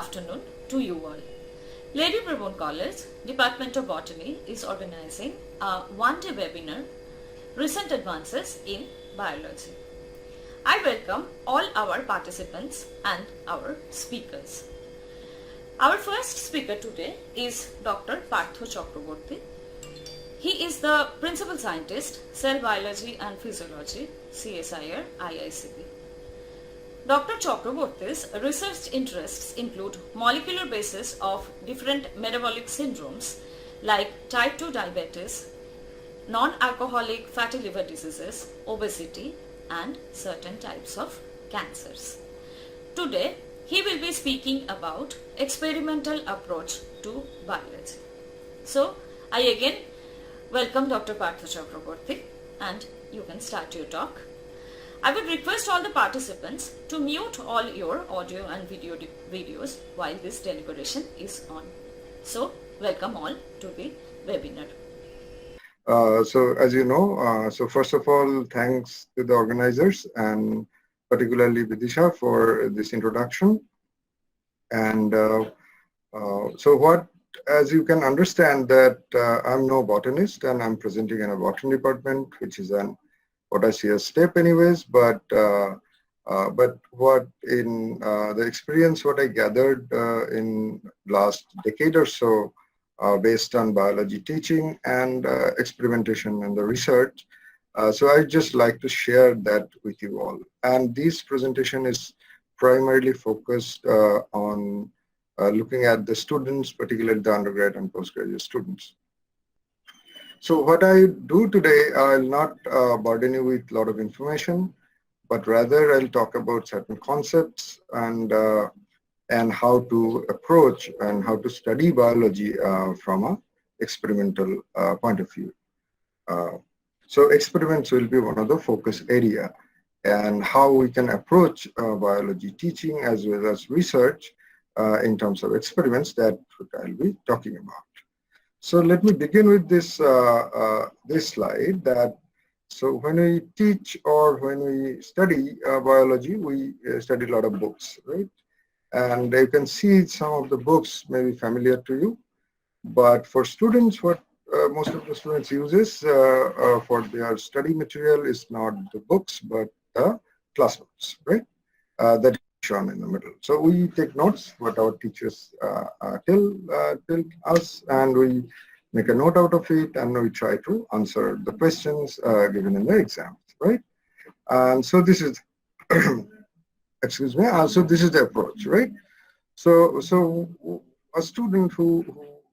afternoon to you all. Lady Brabourne College, Department of Botany is organizing a one-day webinar, Recent Advances in Biology. I welcome all our participants and our speakers. Our first speaker today is Dr. Prof. Chakraborty. He is the Principal Scientist, Cell Biology and Physiology, CSIR, IICB. Dr. Chakraborty's research interests include molecular basis of different metabolic syndromes like type 2 diabetes, non-alcoholic fatty liver diseases, obesity, and certain types of cancers. Today, he will be speaking about experimental approach to biology. So, I again welcome Dr. Prof. Chakraborty, and you can start your talk. I would request all the participants to mute all your audio and videos while this deliberation is on. So, welcome all to the webinar. So as you know, so first of all, thanks to the organizers and particularly Vidisha for this introduction. And so what, as you can understand that I'm no botanist and I'm presenting in a botany department, which is an what I see as step anyways, but what in the experience what I gathered in last decade or so based on biology teaching and experimentation and the research. So I just like to share that with you all. And this presentation is primarily focused on looking at the students, particularly the undergrad and postgraduate students. So what I do today, I'll not burden you with a lot of information, but rather I'll talk about certain concepts and how to approach and how to study biology from an experimental point of view. So experiments will be one of the focus area, and how we can approach biology teaching as well as research in terms of experiments, that I'll be talking about. So let me begin with this this slide. That so when we teach or when we study biology, we study a lot of books, right? And you can see some of the books may be familiar to you, but for students, what most of the students uses for their study material is not the books but the class notes, right? That is shown in the middle. So we take notes what our teachers tell us, and we make a note out of it, and we try to answer the questions given in the exams, right? And so this is excuse me. So this is the approach, right? So a student who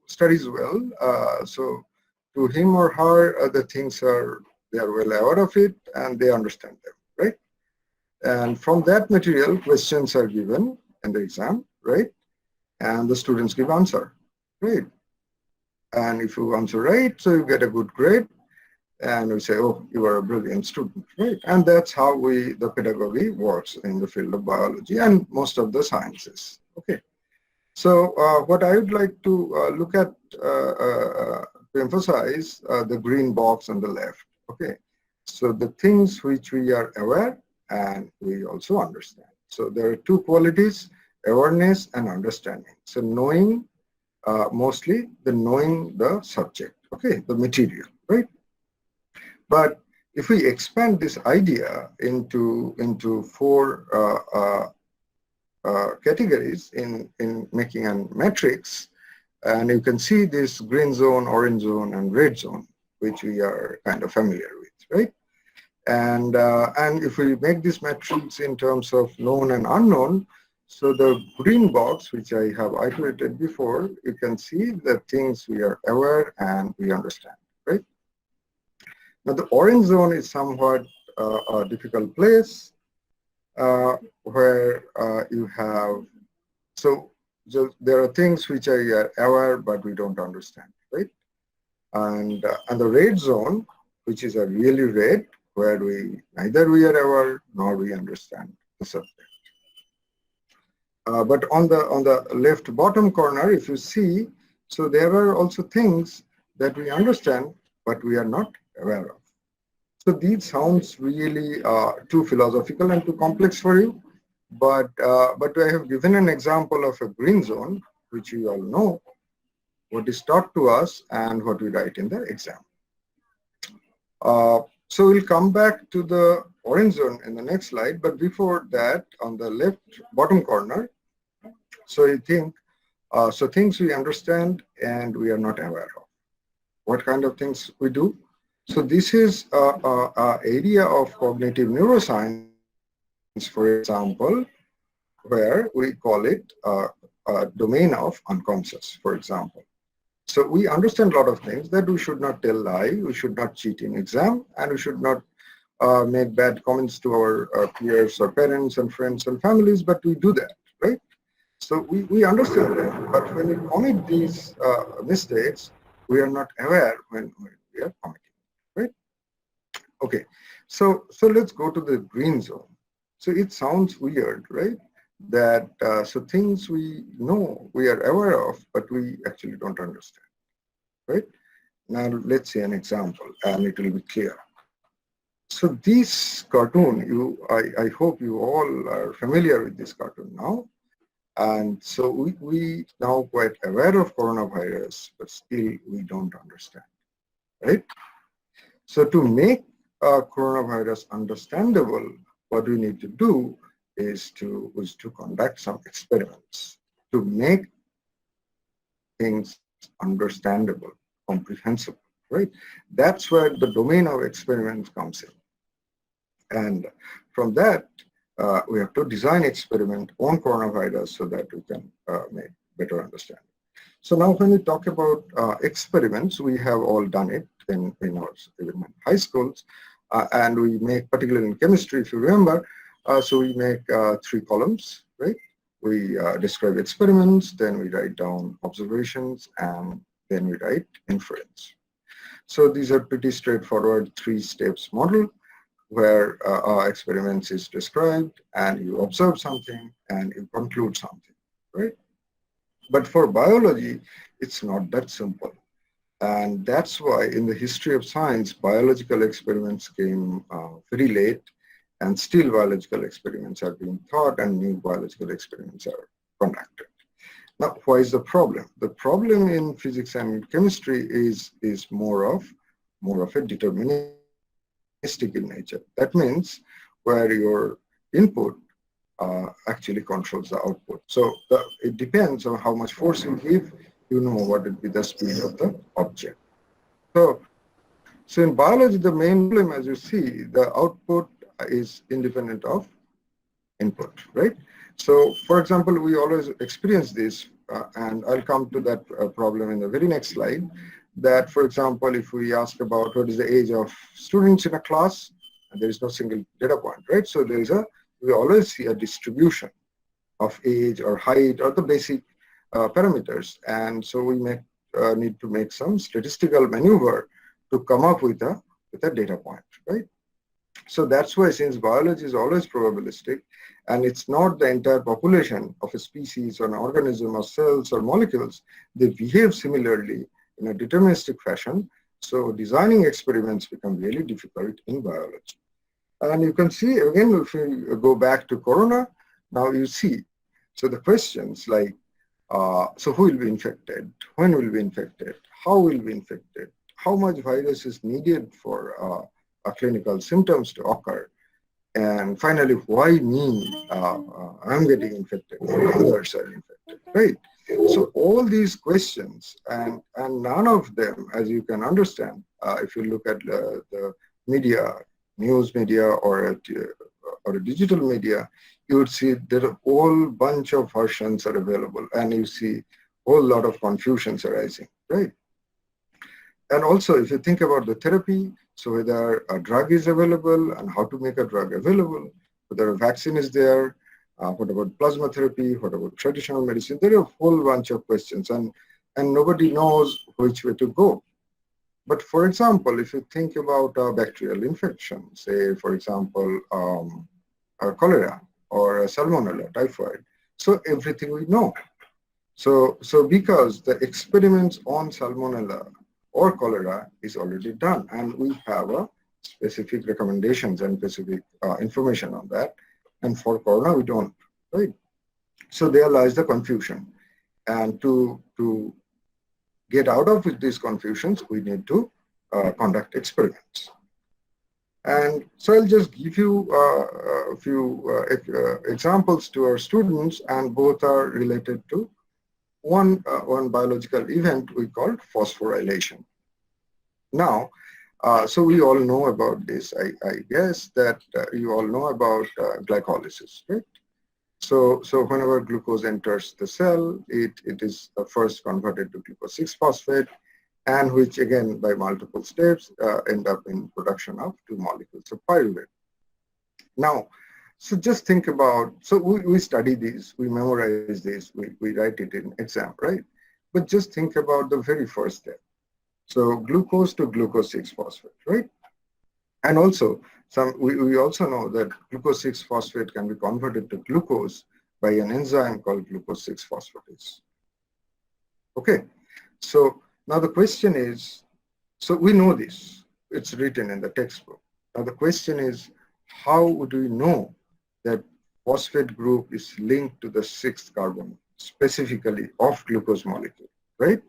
studies well, so to him or her, the things they are well aware of it and they understand them, right? And from that material, questions are given in the exam, right? And the students give answer, right? And if you answer right, so you get a good grade, and we say, oh, you are a brilliant student, right? And that's how the pedagogy works in the field of biology and most of the sciences, okay? So what I would like to look at, to emphasize the green box on the left, okay? So the things which we are aware and we also understand. So there are two qualities, awareness and understanding. So knowing, mostly knowing the subject, okay, the material, right? But if we expand this idea into four categories in making a matrix, and you can see this green zone, orange zone, and red zone, which we are kind of familiar with, right? And if we make this matrix in terms of known and unknown, so the green box, which I have iterated before, you can see the things we are aware and we understand, right? Now the orange zone is somewhat a difficult place where you have, so there are things which are aware but we don't understand, right? And the red zone, which is a really red, where neither we are aware nor we understand the subject. But on the left bottom corner, if you see, so there are also things that we understand but we are not aware of. So these sounds really too philosophical and too complex for you. but I have given an example of a green zone, which you all know what is taught to us and what we write in the exam. So we'll come back to the orange zone in the next slide, but before that, on the left bottom corner, so you think, so things we understand and we are not aware of. What kind of things we do? So this is a area of cognitive neuroscience, for example, where we call it a domain of unconscious, for example. So we understand a lot of things that we should not tell lie, we should not cheat in exam, and we should not make bad comments to our peers or parents and friends and families, but we do that, right? So we understand them, but when we commit these mistakes, we are not aware when we are committing, right? Okay, so let's go to the green zone. So it sounds weird, right? That so things we know, we are aware of, but we actually don't understand, right? Now let's see an example, and it will be clear. So this cartoon, I hope you all are familiar with this cartoon now. And so we now quite aware of coronavirus, but still we don't understand, right? So to make coronavirus understandable, what we need to do is to conduct some experiments to make things understandable, comprehensible, right? That's where the domain of experiments comes in. And from that, we have to design experiment on coronavirus so that we can make better understanding. So now when we talk about experiments, we have all done it in our even high schools, and we make, particularly in chemistry, if you remember, so we make 3 columns, right? We describe experiments, then we write down observations, and then we write inference. So these are pretty straightforward 3 steps model, where experiments is described and you observe something and you conclude something, right? But for biology, it's not that simple. And that's why in the history of science, biological experiments came very late, and still biological experiments are being taught and new biological experiments are conducted. Now, why is the problem? The problem in physics and chemistry is more of a deterministic in nature. That means where your input actually controls the output. So it depends on how much force you give, you know what would be the speed of the object. So in biology, the main problem, as you see, the output is independent of input, right? So for example, we always experience this, and I'll come to that problem in the very next slide, that for example, if we ask about what is the age of students in a class, there is no single data point, right? So we always see a distribution of age or height or the basic parameters. And so we need to make some statistical maneuver to come up with a data point, right? So that's why, since biology is always probabilistic, and it's not the entire population of a species or an organism or cells or molecules, they behave similarly in a deterministic fashion. So designing experiments become really difficult in biology. And you can see, again, if you go back to corona, now you see, so the questions like, so who will be infected? When will be infected? How will be infected? How much virus is needed for clinical symptoms to occur? And finally, why me? I'm getting infected, others are infected, right? So all these questions, and none of them, as you can understand, if you look at the media, news media or a digital media, you would see there are a whole bunch of versions are available, and you see a whole lot of confusions arising, right? And also, if you think about the therapy, so whether a drug is available and how to make a drug available, whether a vaccine is there, what about plasma therapy, what about traditional medicine, there are a whole bunch of questions, and nobody knows which way to go. But for example, if you think about a bacterial infection, say, for example, cholera or salmonella, typhoid, so everything we know. So because the experiments on salmonella or cholera is already done, and we have a specific recommendations and specific information on that, and for corona we don't, right? So there lies the confusion. And to get out of these confusions, we need to conduct experiments. And so I'll just give you a few examples to our students, and both are related to one biological event we call phosphorylation. Now, so we all know about this. I guess that you all know about glycolysis, right? So whenever glucose enters the cell, it is first converted to glucose 6-phosphate, and which again by multiple steps end up in production of 2 molecules of pyruvate. Now, so just think about, so we study these, we memorize this, we write it in exam, right? But just think about the very first step. So glucose to glucose 6-phosphate, right? And also, we also know that glucose 6-phosphate can be converted to glucose by an enzyme called glucose 6-phosphatase. Okay, so now the question is, so we know this, it's written in the textbook. Now the question is, how would we know that phosphate group is linked to the 6th carbon, specifically of glucose molecule, right?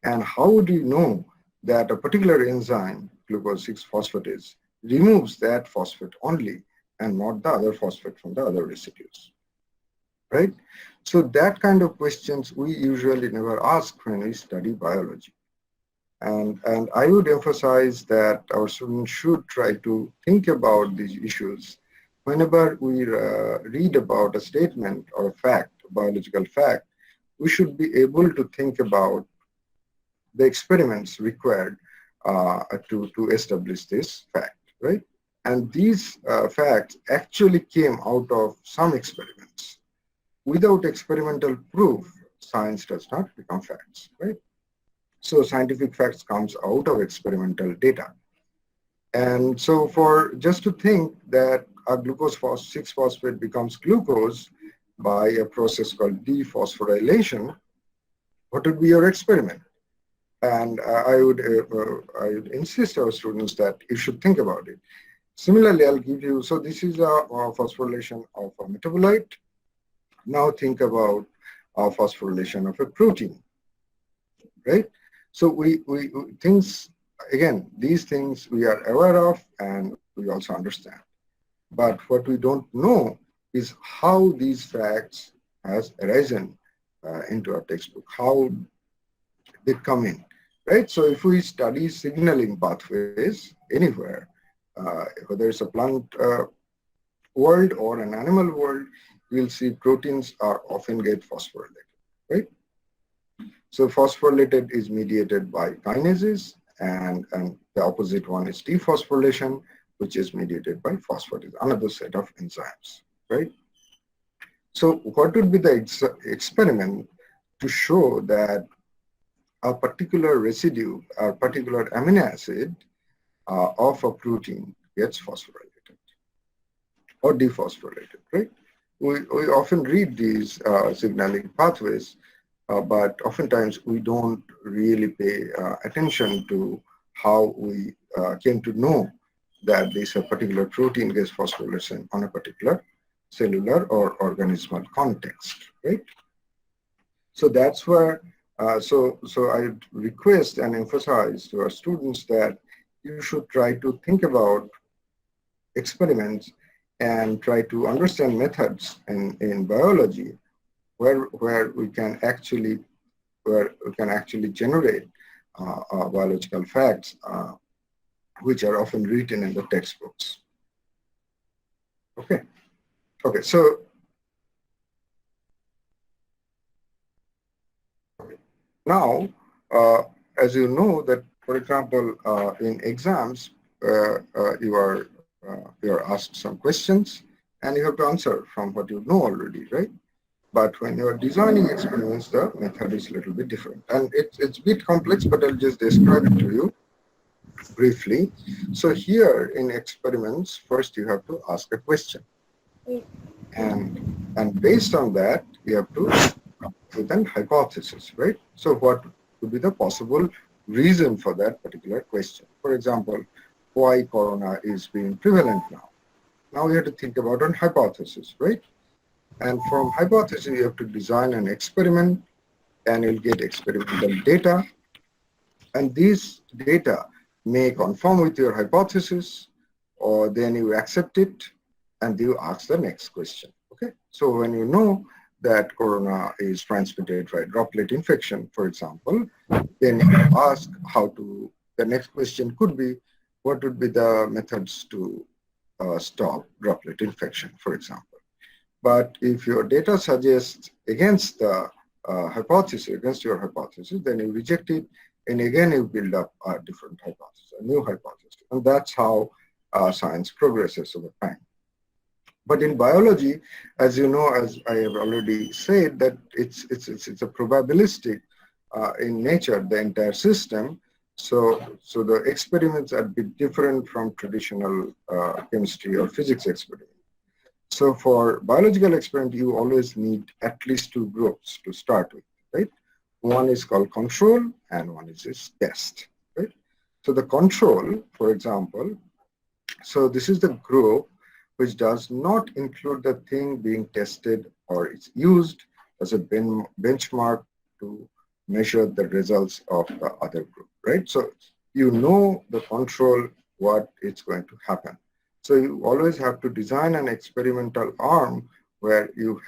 And how would we know that a particular enzyme, glucose 6-phosphatase, removes that phosphate only and not the other phosphate from the other residues, right? So that kind of questions we usually never ask when we study biology. And I would emphasize that our students should try to think about these issues whenever we read about a statement or a fact, a biological fact. We should be able to think about the experiments required to establish this fact, right? And these facts actually came out of some experiments. Without experimental proof, science does not become facts, right? So scientific facts comes out of experimental data. And so for just to think that a glucose 6-phosphate becomes glucose by a process called dephosphorylation, what would be your experiment? And I would insist our students that you should think about it. Similarly, I'll give you, so this is a phosphorylation of a metabolite. Now think about a phosphorylation of a protein, right? So things, again, these things we are aware of and we also understand. But what we don't know is how these facts has arisen into our textbook, how they come in, right? So if we study signaling pathways anywhere, whether it's a plant world or an animal world, you'll see proteins are often get phosphorylated, right? So phosphorylated is mediated by kinases, and the opposite one is dephosphorylation, which is mediated by phosphatase, another set of enzymes, right? So what would be the experiment to show that a particular residue, a particular amino acid of a protein gets phosphorylated or dephosphorylated, right? We often read these signaling pathways, but oftentimes we don't really pay attention to how we came to know that this particular protein gets phosphorylation on a particular cellular or organismal context, right? So that's where, so I request and emphasize to our students that you should try to think about experiments and try to understand methods in biology where we can actually generate biological facts which are often written in the textbooks. Okay. So now, as you know that, for example, in exams, you are asked some questions and you have to answer from what you know already, right? But when you are designing experiments, the method is a little bit different. And it's a bit complex, but I'll just describe it to you briefly. So here in experiments, first you have to ask a question. And based on that, you have to come with an hypothesis, right? So what could be the possible reason for that particular question? For example, why corona is being prevalent now? Now we have to think about an hypothesis, right? And from hypothesis, you have to design an experiment, and you'll get experimental data. And these data may conform with your hypothesis, or then you accept it, and you ask the next question. Okay. So when you know that corona is transmitted by droplet infection, for example, then you ask how to. The next question could be, what would be the methods to stop droplet infection, for example. But if your data suggests against the hypothesis, against your hypothesis, then you reject it, and again you build up a different hypothesis, a new hypothesis. And that's how science progresses over time. But in biology, as you know, as I have already said, that it's a probabilistic in nature, the entire system. So the experiments are a bit different from traditional chemistry or physics experiments. So for biological experiment, you always need at least two groups to start with, right? One is called control and one is test, right? So the control, for example, so this is the group which does not include the thing being tested or is used as a benchmark to measure the results of the other group, right? So you know the control, what is going to happen. So you always have to design an experimental arm where you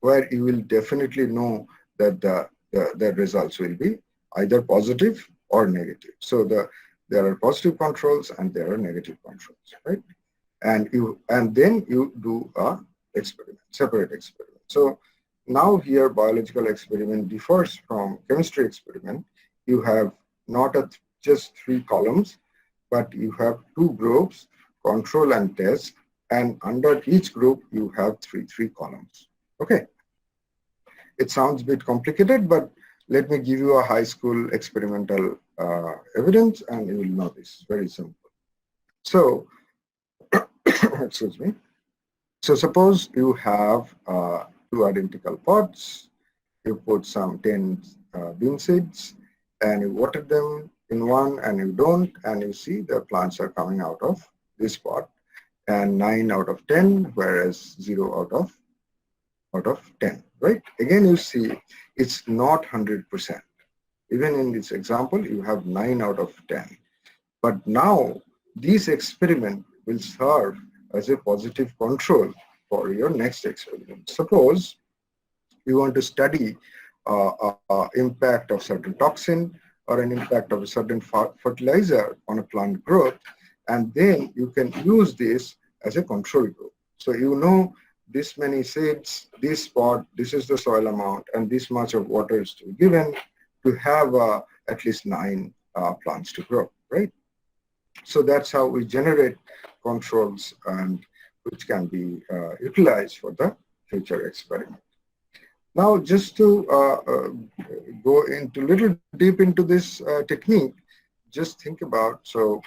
will definitely know that the results will be either positive or negative. So there are positive controls and there are negative controls, right? And then you do a experiment, separate experiment. So now here biological experiment differs from chemistry experiment. You have not just three columns, but you have two groups, control and test, and under each group you have three columns. Okay. It sounds a bit complicated, but let me give you a high school experimental evidence and you will know this, very simple. So, excuse me. So suppose you have two identical pots, you put some 10 bean seeds and you water them in one and you don't, and you see the plants are coming out of this pot, and 9 out of 10, whereas 0 out of 10, right? Again, you see it's not 100%. Even in this example, you have 9 out of 10. But now this experiment will serve as a positive control for your next experiment. Suppose you want to study impact of certain toxin or an impact of a certain fertilizer on a plant growth, and then you can use this as a control group. So you know this many seeds, this spot, this is the soil amount, and this much of water is to be given to have at least 9 plants to grow, right? So that's how we generate controls and which can be utilized for the future experiment. Now, just to go into little deep into this technique, just think about, so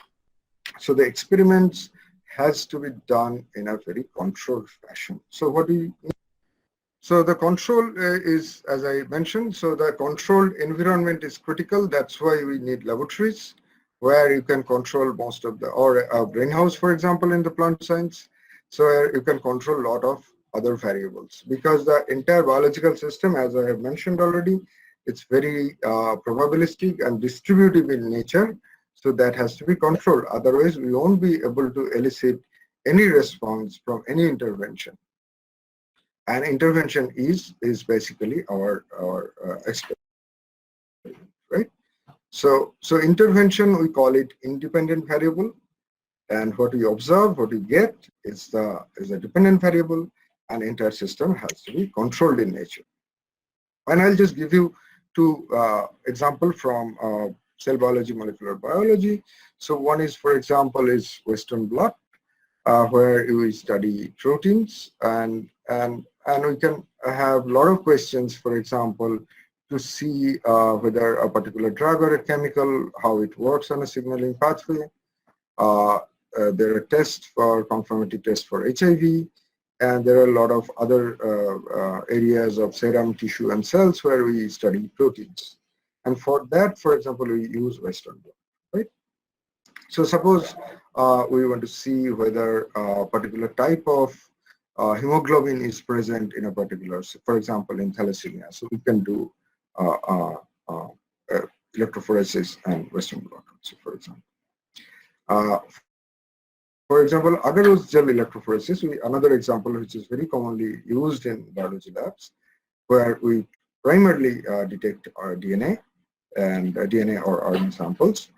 the experiments has to be done in a very controlled fashion. So what do you mean? So the control is, as I mentioned, so the controlled environment is critical. That's why we need laboratories where you can control most of the, or a greenhouse, for example, in the plant science. So you can control a lot of other variables, because the entire biological system, as I have mentioned already, it's very probabilistic and distributive in nature. So that has to be controlled. Otherwise, we won't be able to elicit any response from any intervention. And intervention is basically our experiment, right? So intervention, we call it independent variable, and what we observe, what we get is a dependent variable, and entire system has to be controlled in nature. And I'll just give you two examples from cell biology, molecular biology. So one is, for example, is Western blot, where we study proteins, and we can have a lot of questions, for example, to see whether a particular drug or a chemical, how it works on a signaling pathway. There are tests for conformity tests for HIV, and there are a lot of other areas of serum, tissue, and cells where we study proteins. And for that, for example, we use Western blot, right? So suppose we want to see whether a particular type of hemoglobin is present in a particular, for example, in thalassemia. So we can do uh, uh, uh, electrophoresis and Western blot, so for example. For example, agarose gel electrophoresis, another example which is very commonly used in biology labs, where we primarily detect our DNA and DNA or RNA samples,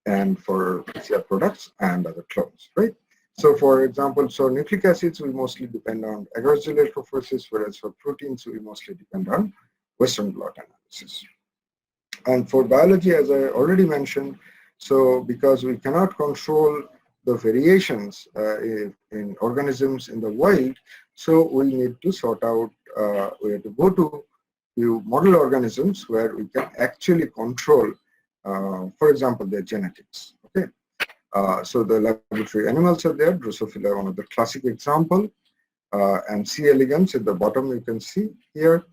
and for PCR products and other clones, right? So for example, so nucleic acids, we mostly depend on agarose gel electrophoresis, whereas for proteins, we mostly depend on Western blot analysis. And for biology, as I already mentioned, so because we cannot control the variations in organisms in the wild, so we need to sort out, we have to go to few model organisms where we can actually control, for example, their genetics. Okay, so the laboratory animals are there. Drosophila, one of the classic example, and C. elegans at the bottom you can see here.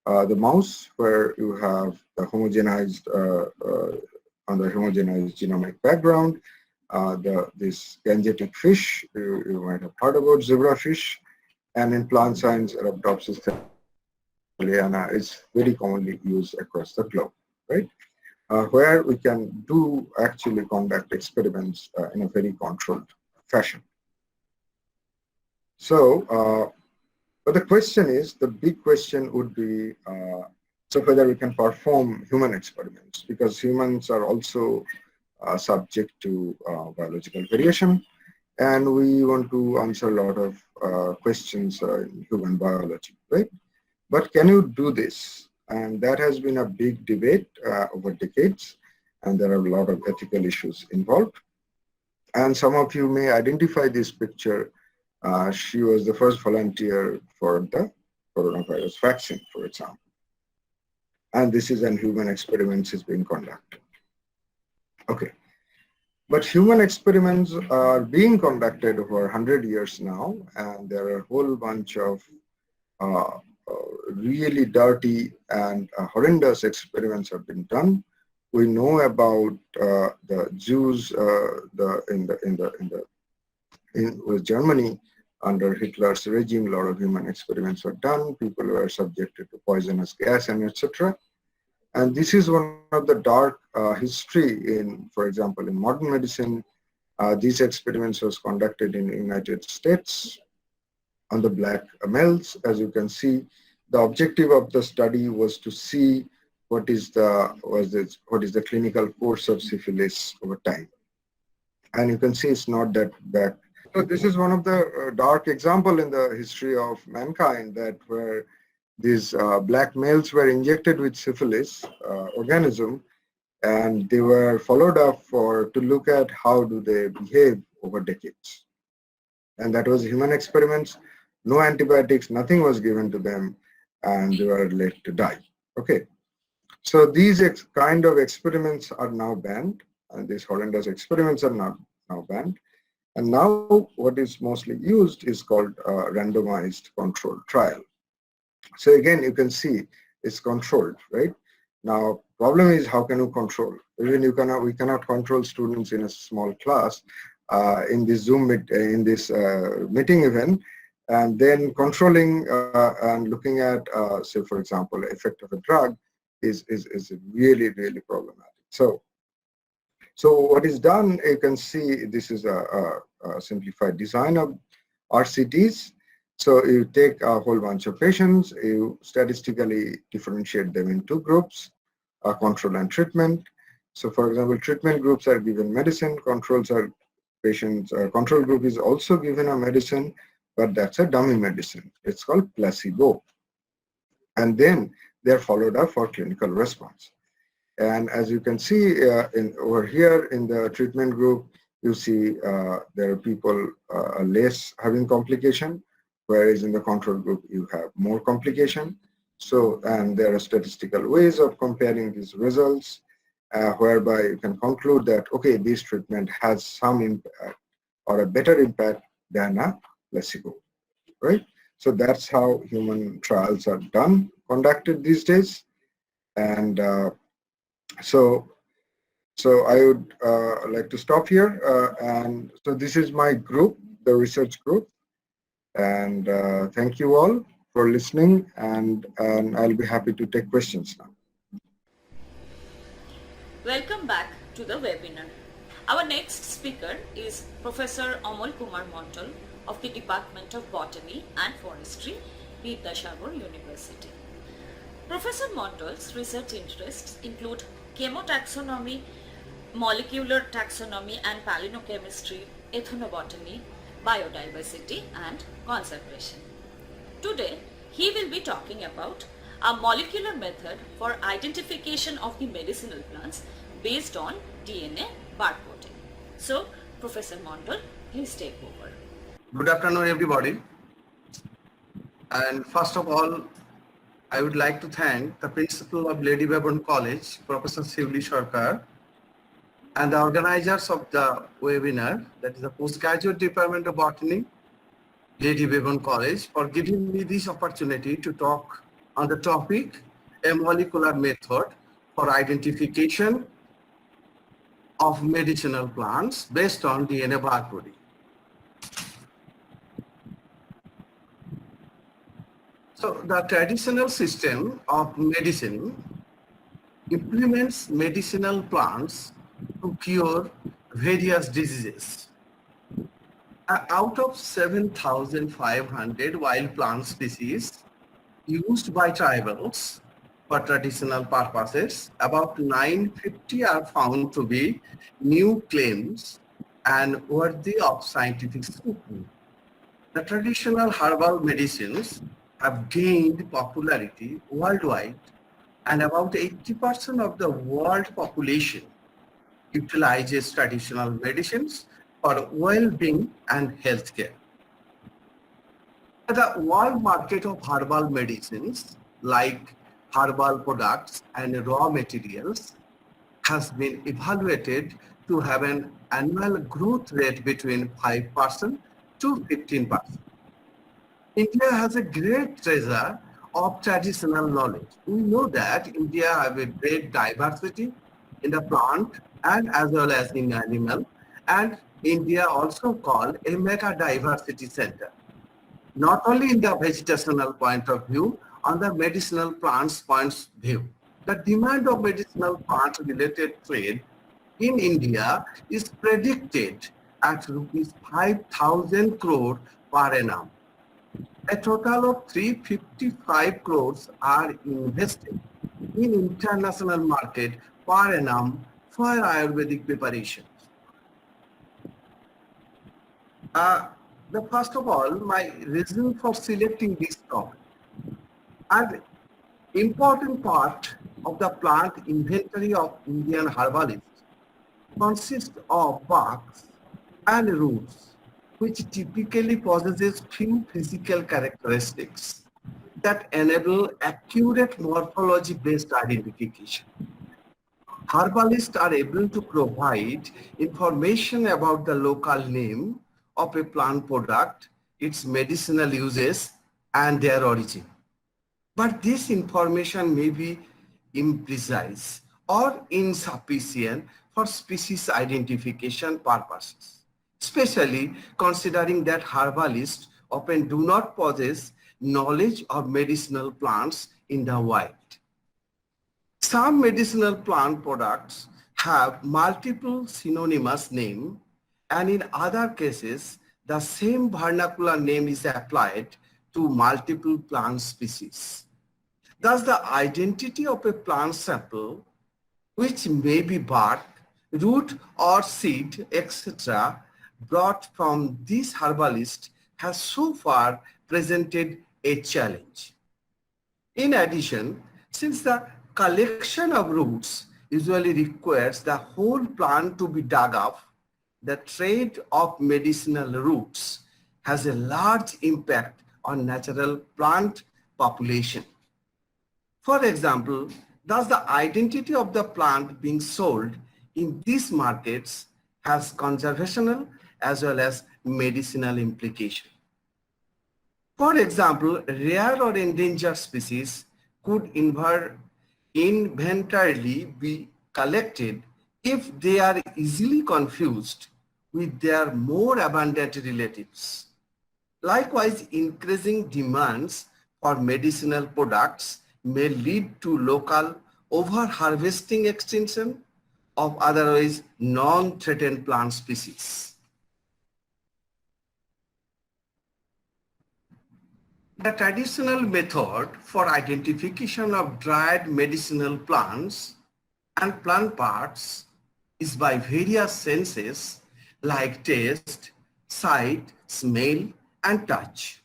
The mouse, where you have the homogenized on the homogenized genomic background. This gangetic fish, you might have heard about zebrafish, and in plant science, Arabidopsis thaliana is very commonly used across the globe, right? Where we can do actually conduct experiments in a very controlled fashion. So, but the question is, the big question would be, so whether we can perform human experiments, because humans are also subject to biological variation, and we want to answer a lot of questions in human biology, right? But can you do this? And that has been a big debate over decades, and there are a lot of ethical issues involved. And some of you may identify this picture. She was the first volunteer for the coronavirus vaccine, for example. And this is an human experiment is being conducted. Okay. But human experiments are being conducted over 100 years now, and there are a whole bunch of uh, really dirty and horrendous experiments have been done. We know about the Jews with Germany under Hitler's regime. A lot of human experiments were done. People were subjected to poisonous gas and etc. And this is one of the dark history in, for example, in modern medicine. These experiments was conducted in the United States on the black males. As you can see, the objective of the study was to see what is the clinical course of syphilis over time. And you can see it's not that bad. So this is one of the dark example in the history of mankind, that where these black males were injected with syphilis organism, and they were followed up to look at how do they behave over decades. And that was human experiments, no antibiotics, nothing was given to them, and they were left to die. Okay, so these kind of experiments are now banned, and these horrendous experiments are now banned. And now what is mostly used is called randomized controlled trial. So again, you can see it's controlled, right? Now, problem is, how can you control? Even we cannot control students in a small class in this Zoom meeting event, and then controlling and looking at, say, for example, effect of a drug is really, really problematic. So what is done, you can see this is a simplified design of RCTs. So you take a whole bunch of patients, you statistically differentiate them in two groups, control and treatment. So for example, treatment groups are given medicine, controls are patients, control group is also given a medicine, but that's a dummy medicine. It's called placebo. And then they're followed up for clinical response. And as you can see over here in the treatment group, you see there are people less having complication, whereas in the control group you have more complication. So, and there are statistical ways of comparing these results, whereby you can conclude that, okay, this treatment has some impact or a better impact than a placebo, right? So that's how human trials are conducted these days. And so So I would like to stop here. And so this is my group, the research group. And thank you all for listening. And I'll be happy to take questions now. Welcome back to the webinar. Our next speaker is Professor Amal Kumar Mondal of the Department of Botany and Forestry, Vidyasagar University. Professor Mondal's research interests include chemotaxonomy, molecular taxonomy and palynochemistry, ethnobotany, biodiversity and conservation. Today, he will be talking about a molecular method for identification of the medicinal plants based on DNA barcoding. So, Professor Mondal, please take over. Good afternoon, everybody. And first of all, I would like to thank the principal of Lady Brabourne College, Professor Shivli Sarkar, and the organizers of the webinar, that is the Postgraduate Department of Botany, Lady Brabourne College, for giving me this opportunity to talk on the topic, a molecular method for identification of medicinal plants based on DNA barcoding. So the traditional system of medicine implements medicinal plants to cure various diseases. Out of 7,500 wild plant species used by tribals for traditional purposes, about 950 are found to be new claims and worthy of scientific scrutiny. The traditional herbal medicines have gained popularity worldwide, and about 80% of the world population utilizes traditional medicines for well-being and healthcare. The world market of herbal medicines, like herbal products and raw materials, has been evaluated to have an annual growth rate between 5% to 15%. India has a great treasure of traditional knowledge. We know that India has a great diversity in the plant and as well as in animal, and India also called a mega diversity center. Not only in the vegetational point of view, on the medicinal plants point of view. The demand of medicinal plant related trade in India is predicted at rupees 5,000 crore per annum. A total of 355 crores are invested in international market per annum for Ayurvedic preparations. First of all, my reason for selecting this topic. An important part of the plant inventory of Indian herbalists consists of barks and roots, which typically possesses few physical characteristics that enable accurate morphology-based identification. Herbalists are able to provide information about the local name of a plant product, its medicinal uses, and their origin. But this information may be imprecise or insufficient for species identification purposes, especially considering that herbalists often do not possess knowledge of medicinal plants in the wild. Some medicinal plant products have multiple synonymous names, and in other cases, the same vernacular name is applied to multiple plant species. Thus, the identity of a plant sample, which may be bark, root or seed, etc., brought from this herbalist has so far presented a challenge. In addition, since the collection of roots usually requires the whole plant to be dug up, the trade of medicinal roots has a large impact on natural plant population. For example, thus the identity of the plant being sold in these markets has conservational as well as medicinal implication. For example, rare or endangered species could involuntarily be collected if they are easily confused with their more abundant relatives. Likewise, increasing demands for medicinal products may lead to local over-harvesting extinction of otherwise non-threatened plant species. The traditional method for identification of dried medicinal plants and plant parts is by various senses like taste, sight, smell, and touch.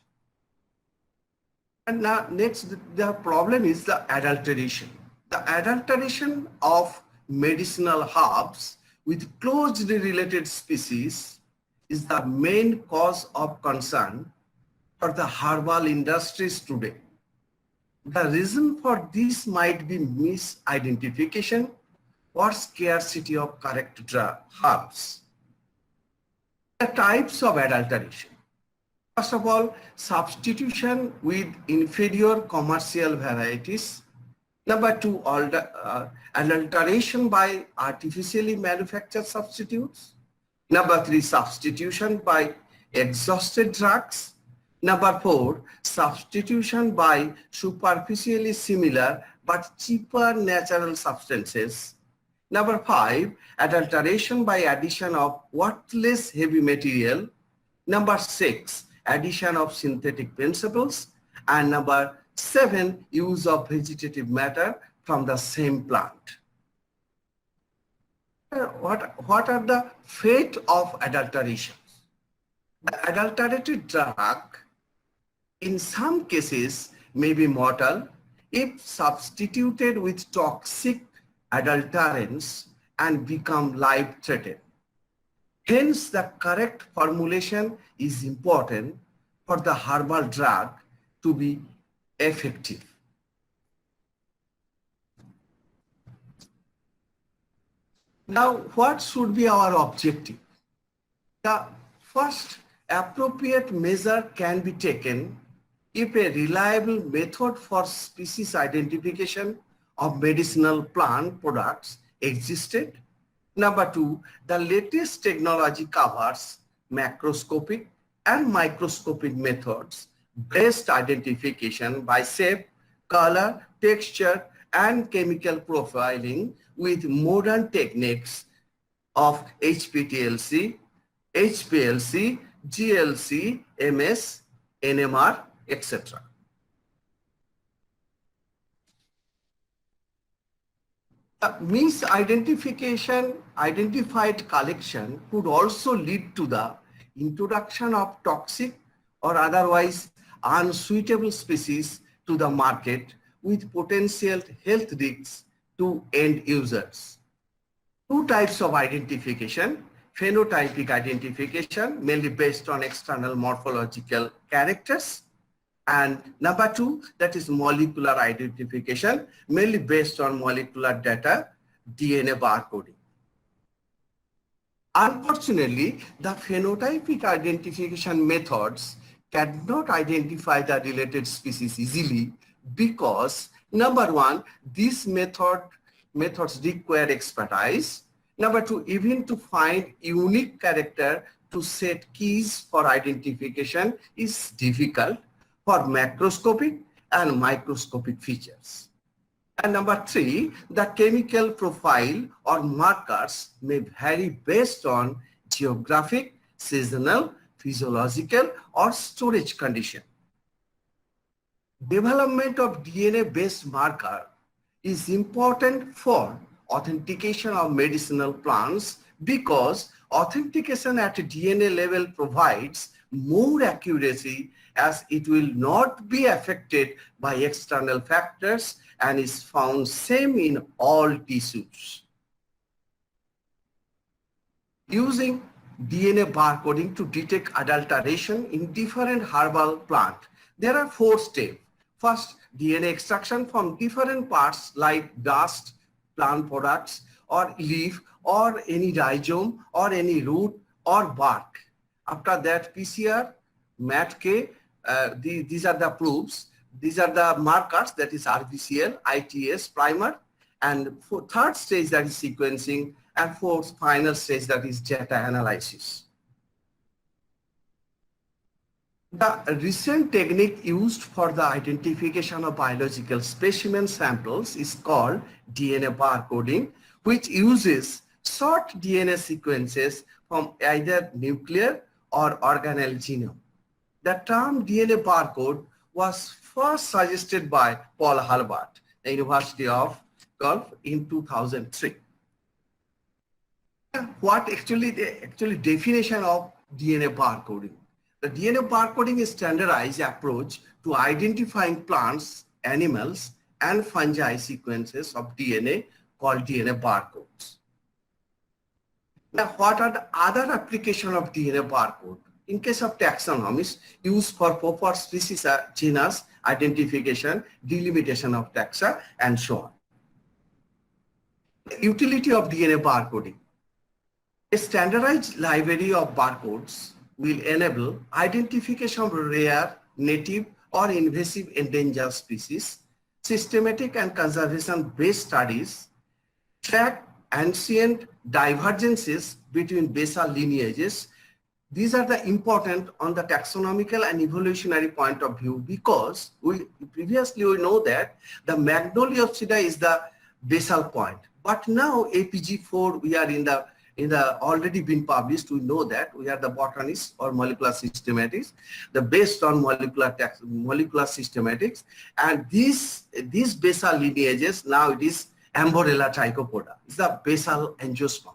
And now next, the problem is the adulteration. The adulteration of medicinal herbs with closely related species is the main cause of concern for the herbal industries today. The reason for this might be misidentification or scarcity of correct herbs. The types of adulteration. First of all, substitution with inferior commercial varieties. Number two, adulteration by artificially manufactured substitutes. Number three, substitution by exhausted drugs. Number four, substitution by superficially similar but cheaper natural substances. Number five, adulteration by addition of worthless heavy material. Number six, addition of synthetic principles. And number seven, use of vegetative matter from the same plant. What are the fate of adulteration? The adulterated drug in some cases may be mortal if substituted with toxic adulterants and become life-threatening. Hence, the correct formulation is important for the herbal drug to be effective. Now, what should be our objective? The first appropriate measure can be taken if a reliable method for species identification of medicinal plant products existed. Number two, the latest technology covers macroscopic and microscopic methods based identification by shape, color, texture, and chemical profiling with modern techniques of HPTLC, HPLC, GLC, MS, NMR, etc. Misidentification, identified collection could also lead to the introduction of toxic or otherwise unsuitable species to the market with potential health risks to end users. Two types of identification: phenotypic identification, mainly based on external morphological characters, and number two, that is molecular identification, mainly based on molecular data, DNA barcoding. Unfortunately, the phenotypic identification methods cannot identify the related species easily because, number one, these methods require expertise. Number two, even to find unique character to set keys for identification is difficult for macroscopic and microscopic features. And number three, the chemical profile or markers may vary based on geographic, seasonal, physiological, or storage condition. Development of DNA-based marker is important for authentication of medicinal plants because authentication at DNA level provides more accuracy as it will not be affected by external factors and is found same in all tissues. Using DNA barcoding to detect adulteration in different herbal plant, there are 4 steps. First, DNA extraction from different parts like dust, plant products, or leaf, or any rhizome, or any root, or bark. After that, PCR, MATK, these are the proofs. These are the markers, that is RBCL, ITS, primer. And for third stage, that is sequencing, and fourth, final stage, that is data analysis. The recent technique used for the identification of biological specimen samples is called DNA barcoding, which uses short DNA sequences from either nuclear or organelle genome. The term DNA barcode was first suggested by Paul Halbert, the University of Gulf in 2003. What actually the definition of DNA barcoding? The DNA barcoding is a standardized approach to identifying plants, animals, and fungi sequences of DNA called DNA barcodes. Now, what are the other applications of DNA barcode? In case of taxonomies, used for proper species genus identification, delimitation of taxa, and so on. The utility of DNA barcoding. A standardized library of barcodes will enable identification of rare, native, or invasive endangered species, systematic and conservation-based studies, track ancient divergences between basal lineages. These are the important on the taxonomical and evolutionary point of view, because previously we know that the Magnoliopsida is the basal point, but now APG4 we are in the already been published. We know that we are the botanists or molecular systematics, the based on molecular systematics, and these basal lineages now it is Amborella trichopoda. It's the basal angiosperms.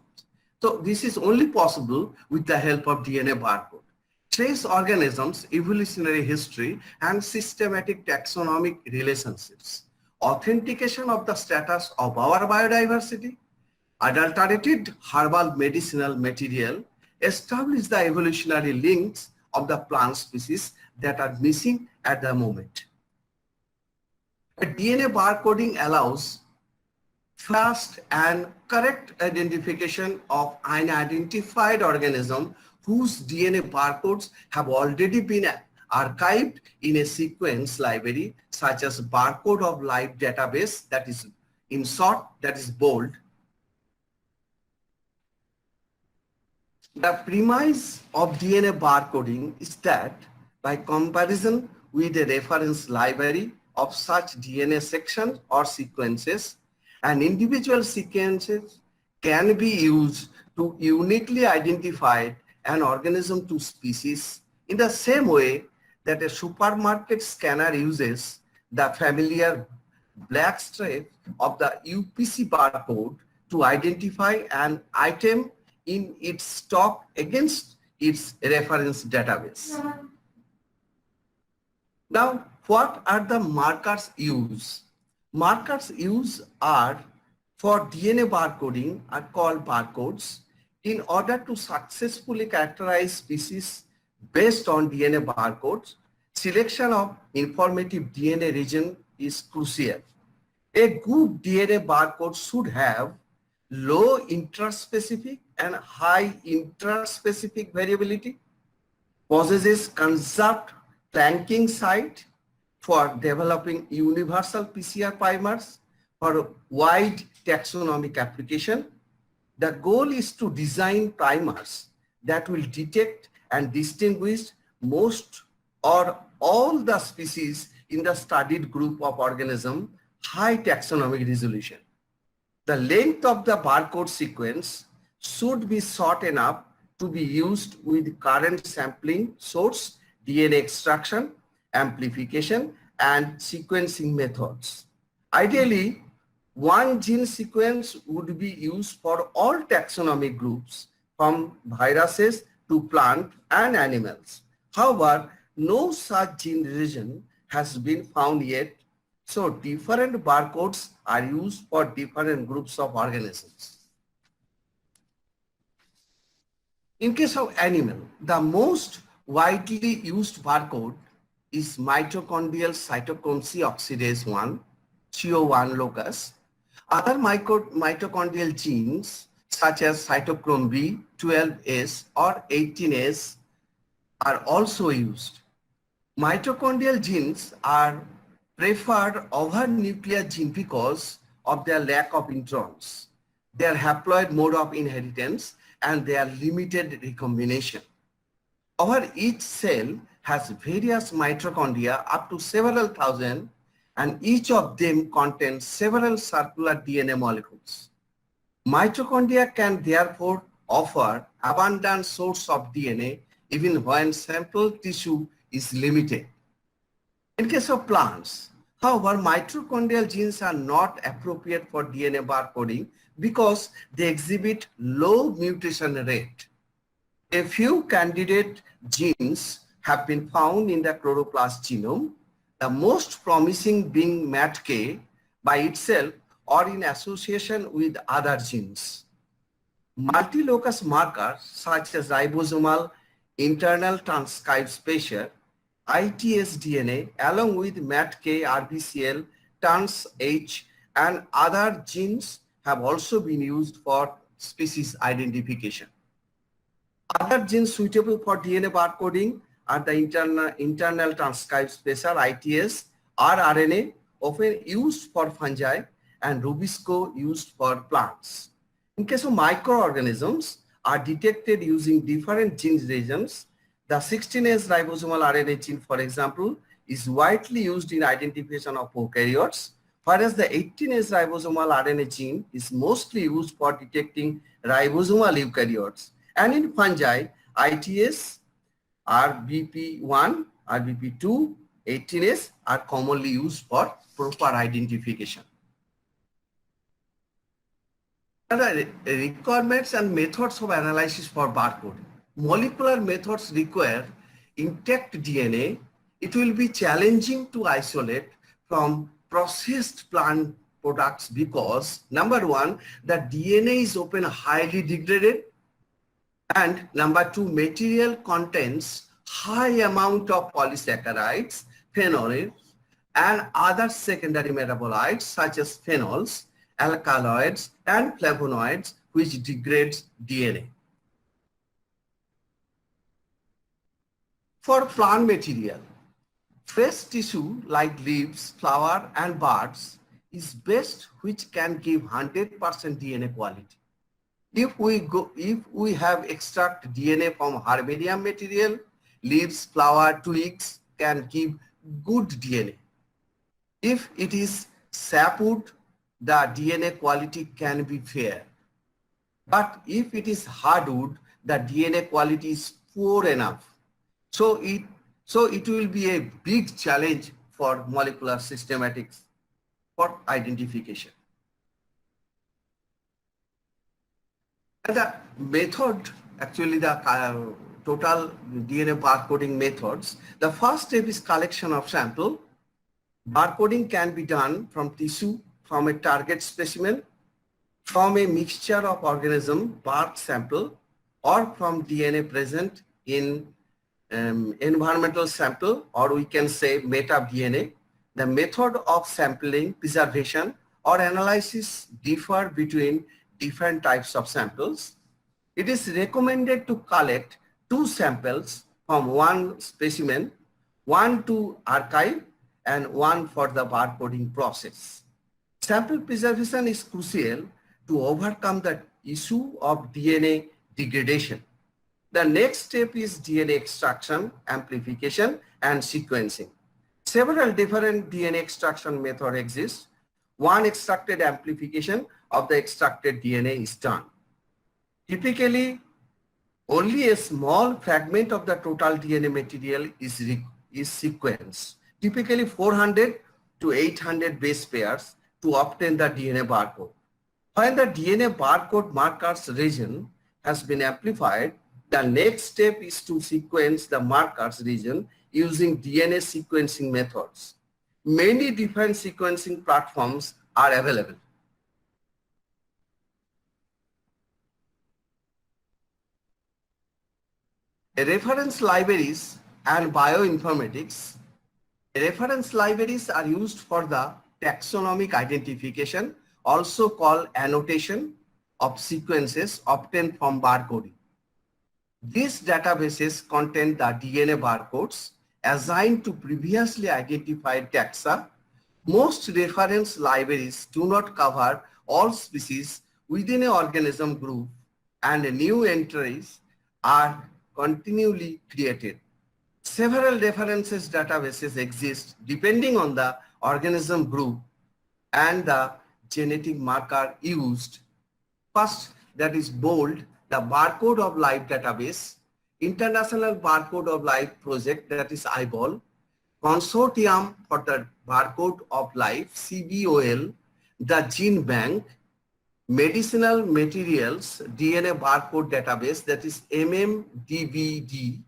So this is only possible with the help of DNA barcode. Trace organisms, evolutionary history, and systematic taxonomic relationships. Authentication of the status of our biodiversity. Adulterated herbal medicinal material establish the evolutionary links of the plant species that are missing at the moment. DNA barcoding allows fast and correct identification of unidentified organism whose DNA barcodes have already been archived in a sequence library, such as barcode of live database, that is in short, that is bold. The premise of DNA barcoding is that by comparison with a reference library of such DNA sections or sequences, an individual sequences can be used to uniquely identify an organism to species in the same way that a supermarket scanner uses the familiar black stripe of the UPC barcode to identify an item in its stock against its reference database. Now, what are the markers used? Markers used are for DNA barcoding are called barcodes. In order to successfully characterize species based on DNA barcodes, selection of informative DNA region is crucial. A good DNA barcode should have low interspecific and high interspecific variability, possesses conserved tracking site for developing universal PCR primers for wide taxonomic application. The goal is to design primers that will detect and distinguish most or all the species in the studied group of organism, high taxonomic resolution. The length of the barcode sequence should be short enough to be used with current sampling source, DNA extraction, amplification, and sequencing methods. Ideally, one gene sequence would be used for all taxonomic groups, from viruses to plant and animals. However, no such gene region has been found yet, so different barcodes are used for different groups of organisms. In case of animal, the most widely used barcode is mitochondrial cytochrome C oxidase 1, CO1 locus. Other mitochondrial genes such as cytochrome B, 12S or 18S are also used. Mitochondrial genes are preferred over nuclear gene because of their lack of introns. their haploid mode of inheritance, and their limited recombination. Our each cell has various mitochondria up to several thousand, and each of them contains several circular DNA molecules. Mitochondria can therefore offer abundant source of DNA even when sample tissue is limited. In case of plants, however, mitochondrial genes are not appropriate for DNA barcoding because they exhibit low mutation rate. A few candidate genes have been found in the chloroplast genome, the most promising being MATK by itself or in association with other genes. Multilocus markers such as ribosomal internal transcript spacer, ITS DNA, along with MATK, RBCL, TANS-H, and other genes have also been used for species identification. Other genes suitable for DNA barcoding are the internal transcript spacer, ITS, rRNA, often used for fungi, and Rubisco used for plants. In case of microorganisms are detected using different gene regions. The 16S ribosomal RNA gene, for example, is widely used in identification of prokaryotes, whereas the 18S ribosomal RNA gene is mostly used for detecting ribosomal eukaryotes. And in fungi, ITS, RBP1, RBP2, 18S are commonly used for proper identification. The requirements and methods of analysis for barcoding. Molecular methods require intact DNA. It will be challenging to isolate from processed plant products because number one, the DNA is often highly degraded, and number two, material contains high amount of polysaccharides, phenolics, and other secondary metabolites such as phenols, alkaloids, and flavonoids, which degrades DNA. For plant material, fresh tissue like leaves, flower, and buds is best, which can give 100% DNA quality. If we have extract DNA from herbarium material, leaves, flower, twigs can give good DNA. If it is sapwood, the DNA quality can be fair. But if it is hardwood, the DNA quality is poor enough. So it will be a big challenge for molecular systematics for identification. And the method, actually the total DNA barcoding methods, the first step is collection of sample. Barcoding can be done from tissue, from a target specimen, from a mixture of organism, birth sample, or from DNA present in environmental sample, or we can say meta-DNA. The method of sampling, preservation, or analysis differ between different types of samples. It is recommended to collect 2 samples from one specimen, one to archive and one for the barcoding process. Sample preservation is crucial to overcome the issue of DNA degradation. The next step is DNA extraction, amplification, and sequencing. Several different DNA extraction methods exist. One extracted amplification of the extracted DNA is done. Typically, only a small fragment of the total DNA material is sequenced, typically 400 to 800 base pairs to obtain the DNA barcode. When the DNA barcode markers region has been amplified, the next step is to sequence the markers region using DNA sequencing methods. Many different sequencing platforms are available. Reference libraries and bioinformatics. Reference libraries are used for the taxonomic identification, also called annotation of sequences obtained from barcoding. These databases contain the DNA barcodes assigned to previously identified taxa. Most reference libraries do not cover all species within an organism group, and new entries are continually created. Several references databases exist depending on the organism group and the genetic marker used. First, that is bold, the Barcode of Life database, International Barcode of Life project, that is IBOL, Consortium for the Barcode of Life, CBOL, the Gene Bank, Medicinal Materials DNA Barcode database, that is MMDBD,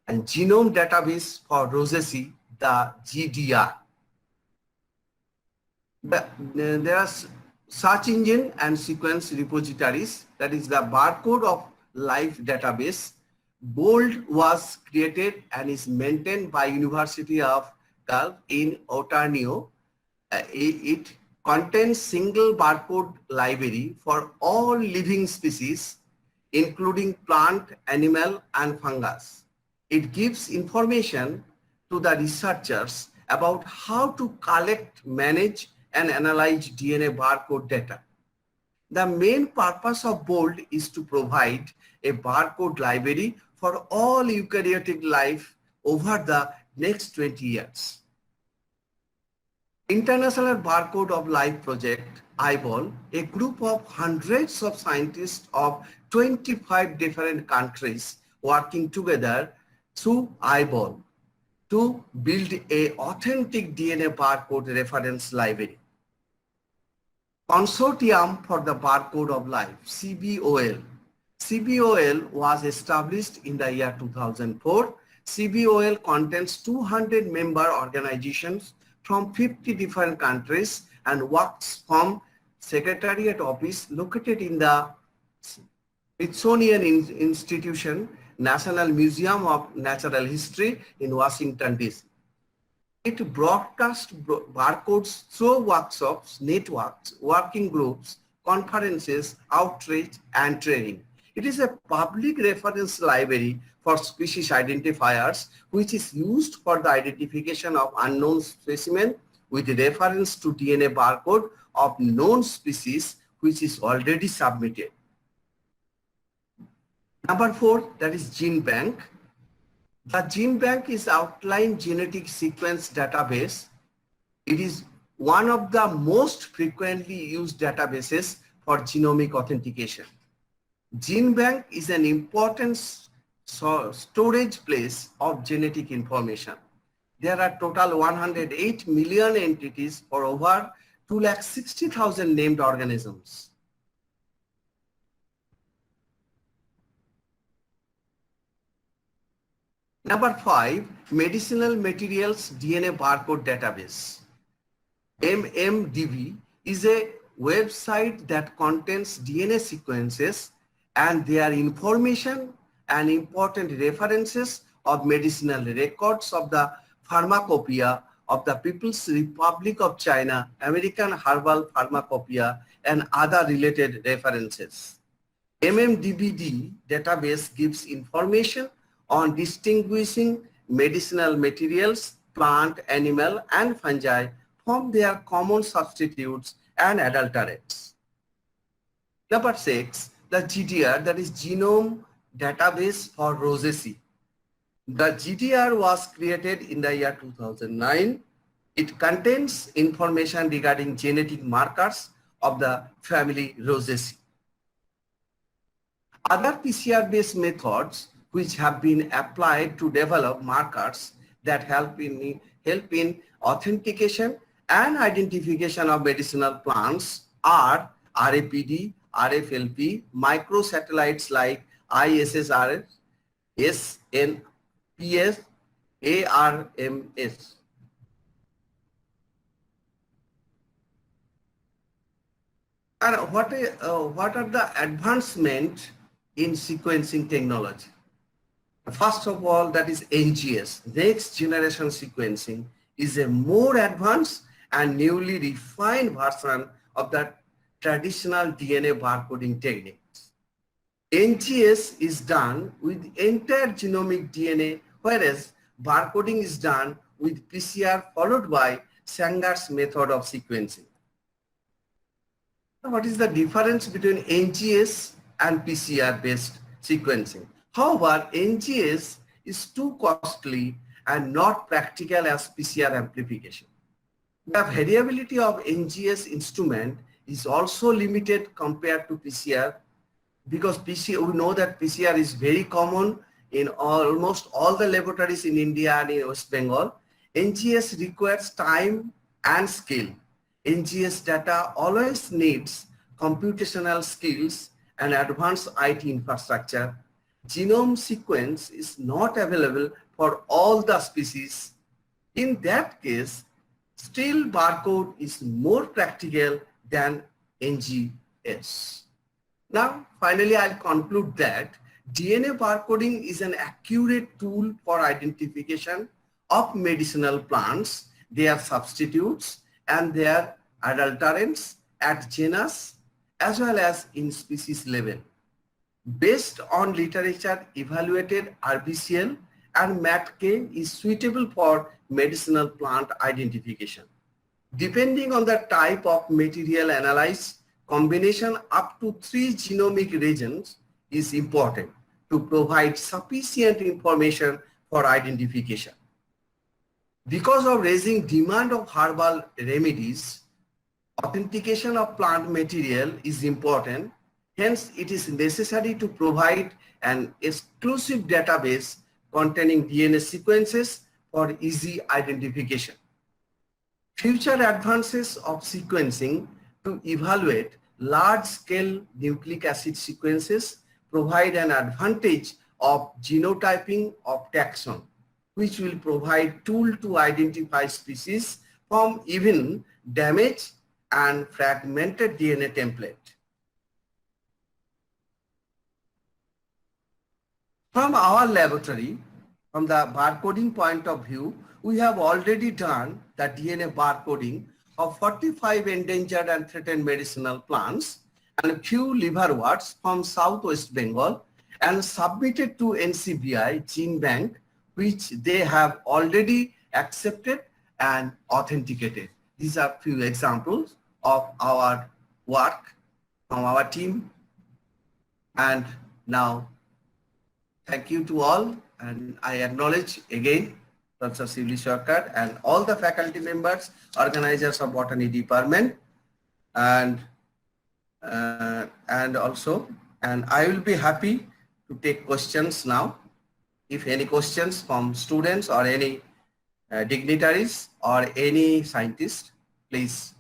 and Genome Database for Rosaceae, the GDR. There are search engine and sequence repositories, that is the Barcode of Life database. BOLD was created and is maintained by University of Gulf in Ontario. It contains single barcode library for all living species, including plant, animal, and fungus. It gives information to the researchers about how to collect, manage, and analyze DNA barcode data. The main purpose of BOLD is to provide a barcode library for all eukaryotic life over the next 20 years. International Barcode of Life Project, IBOL, a group of hundreds of scientists of 25 different countries working together through IBOL to build a authentic DNA barcode reference library. Consortium for the Barcode of Life, CBOL. CBOL was established in the year 2004. CBOL contains 200 member organizations from 50 different countries and works from Secretariat Office located in the Smithsonian Institution, National Museum of Natural History in Washington, D.C. It broadcasts barcodes through workshops, networks, working groups, conferences, outreach, and training. It is a public reference library for species identifiers, which is used for the identification of unknown specimen with reference to DNA barcode of known species, which is already submitted. Number 4, that is Gene Bank. The Gene Bank is outline genetic sequence database. It is one of the most frequently used databases for genomic authentication. Gene Bank is an important storage place of genetic information. There are total 108 million entities for over 260,000 named organisms. Number 5, Medicinal Materials DNA Barcode Database. MMDB is a website that contains DNA sequences and their information and important references of medicinal records of the pharmacopoeia of the People's Republic of China, American Herbal Pharmacopoeia, and other related references. MMDBD database gives information on distinguishing medicinal materials, plant, animal, and fungi from their common substitutes and adulterates. Number 6, the GDR, that is Genome Database for Rosaceae. The GDR was created in the year 2009. It contains information regarding genetic markers of the family Rosaceae. Other PCR-based methods which have been applied to develop markers that help in authentication and identification of medicinal plants are RAPD, RFLP, microsatellites like ISSRS, SNPS, ARMS. And what are the advancements in sequencing technology? First of all, that is NGS, next generation sequencing, is a more advanced and newly refined version of the traditional DNA barcoding techniques. NGS is done with entire genomic DNA, whereas barcoding is done with PCR followed by Sanger's method of sequencing. What is the difference between NGS and PCR based sequencing? However, NGS is too costly and not practical as PCR amplification. The variability of NGS instrument is also limited compared to PCR, because PCR, we know that PCR is very common in almost all the laboratories in India and in West Bengal. NGS requires time and skill. NGS data always needs computational skills and advanced IT infrastructure. Genome sequence is not available for all the species. In that case, still barcode is more practical than NGS. Now, finally, I'll conclude that DNA barcoding is an accurate tool for identification of medicinal plants, their substitutes, and their adulterants at genus as well as in species level. Based on literature evaluated, RBCL and MATK is suitable for medicinal plant identification. Depending on the type of material analyzed, combination up to 3 genomic regions is important to provide sufficient information for identification. Because of raising demand of herbal remedies, authentication of plant material is important. Hence, it is necessary to provide an exclusive database containing DNA sequences for easy identification. Future advances of sequencing to evaluate large-scale nucleic acid sequences provide an advantage of genotyping of taxon, which will provide tool to identify species from even damaged and fragmented DNA template. From our laboratory, from the barcoding point of view, we have already done the DNA barcoding of 45 endangered and threatened medicinal plants and a few liverworts from Southwest Bengal and submitted to NCBI Gene Bank, which they have already accepted and authenticated. These are few examples of our work from our team. And now, thank you to all, and I acknowledge again Professor Shivli Sarkar and all the faculty members, organizers of Botany Department, and I will be happy to take questions now. If any questions from students or any dignitaries or any scientist, please.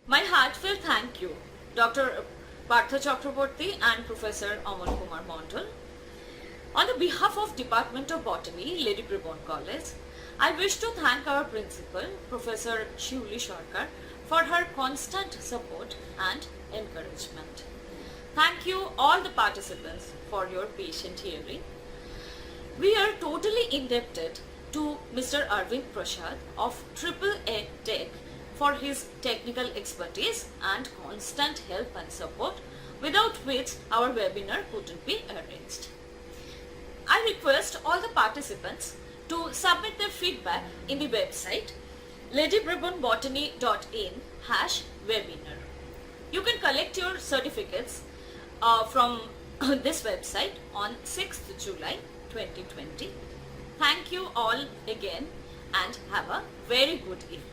My heartfelt thank you, Dr. Partha Chakraborty and Professor Amal Kumar Mondal. On the behalf of Department of Botany, Lady Brabourne College, I wish to thank our principal, Professor Shivli Sarkar, for her constant support and encouragement. Thank you all the participants for your patient hearing. We are totally indebted to Mr. Arvind Prasad of AAA Tech for his technical expertise and constant help and support, without which our webinar couldn't be arranged. I request all the participants to submit their feedback in the website ladybrabournebotany.in/webinar. You can collect your certificates from this website on 6th July 2020. Thank you all again and have a very good evening.